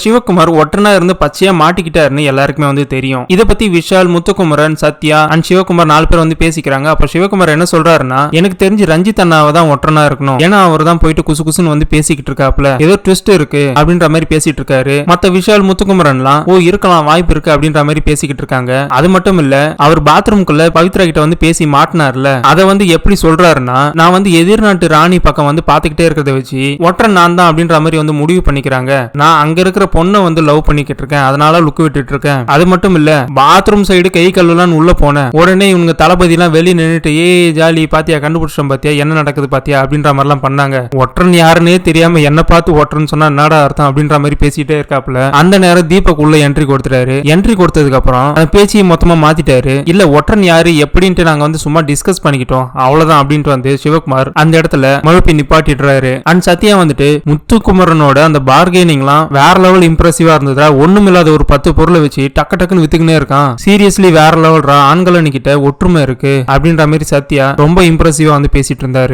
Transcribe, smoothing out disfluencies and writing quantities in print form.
சிவகுமார் ஒற்றனா இருந்து பச்சையா மாட்டிக்கிட்டாருன்னு எல்லாருக்குமே வந்து தெரியும். இத பத்தி விஷால், முத்துக்குமரன், சத்யா அண்ட் சிவகுமார் 4 பேர் வந்து பேசிக்கிறாங்க. அப்ப சிவகுமார் என்ன சொல்றாருன்னா, எனக்கு தெரிஞ்சு ரஞ்சித் அண்ணாவை தான் ஒற்றனா இருக்கணும், ஏன்னா அவர் தான் போயிட்டு குசு குசுன்னு வந்து பேசிக்கிட்டு இருக்காப்ல, ஏதோ ட்விஸ்ட் இருக்கு அப்படின்ற மாதிரி பேசிட்டு இருக்காரு. மத்த விஷால், முத்துக்குமரன்லாம் ஓ இருக்கலாம், வாய்ப்பு இருக்கு அப்படின்ற மாதிரி பேசிக்கிட்டு இருக்காங்க. அது மட்டும் இல்ல, அவர் பாத்ரூம்குள்ள பவித்ரா கிட்ட வந்து பேசி மாட்டினார்ல, அதை வந்து எப்படி சொல்றாருன்னா, நான் வந்து எதிர்நாட்டு ராணி பக்கம் வந்து பாத்துக்கிட்டே இருக்கிறத வச்சு ஒற்றன் நான் தான் அப்படின்ற மாதிரி வந்து முடிவு பண்ணிக்கிறாங்க. நான் அங்க இருக்கிற பொண்ணை வந்து லவ் பண்ணிக்கிட்டு இருக்கேன், அதனால லுக்கு விட்டுட்டு இருக்கேன். அது மட்டும் இல்ல, பாத்ரூம் சைடு கை கல்லுலாம் உள்ள போனேன், உடனே இவங்க தளபதி எல்லாம் வெளியே நின்றுட்டு ஏ ஜாலி பாத்தியா, கண்டுபிடிச்சோம் பாத்தியா, என்ன நடக்குது பாத்தியா அப்படின்ற மாதிரி எல்லாம் பண்ணாங்க. ஒற்றன் யாருன்னே தெரியாம என்ன பார்த்து ஒற்றன் சொன்னா என்னடா அர்த்தம் அப்படின்ற மாதிரி பேசிட்டே இருக்காப்ல. அந்த நேரம் தீபக் உள்ள என்ட்ரி கொடுத்துட்டாரு. என்ட்ரி கொடுத்ததுக்கு அப்புறம் அந்த பேச்சியை மொத்தமா மாத்திட்டாரு. இல்ல ஒற்றன் யாரு எப்படின்ட்டு நாங்க வந்து சும்மா டிஸ்கஸ் பண்ணிக்கிட்டோம், அவ்வளவுதான் அப்படின்ட்டு வந்து சிவகுமார் அந்த இடத்துல மழுப்பி நிப்பாட்டிடுறாரு. அண்ட் சத்யா வந்துட்டு முத்துக்குமரனோட அந்த பார்கெனிங்லாம் வேற லெவல் இம்ப்ரெசிவா இருந்ததா, ஒண்ணுமில்லாத ஒரு 10 பொருளை வச்சு டக்கு டக்குன்னு வித்துக்கினே இருக்கான். சீரியஸ்லி வேற லெவல்ரா, ஆண்கள கிட்ட ஒற்றுமை இருக்கு அப்படின்ற மாதிரி சத்யா ரொம்ப இம்ப்ரெசிவா வந்து பேசிட்டு இருந்தாரு.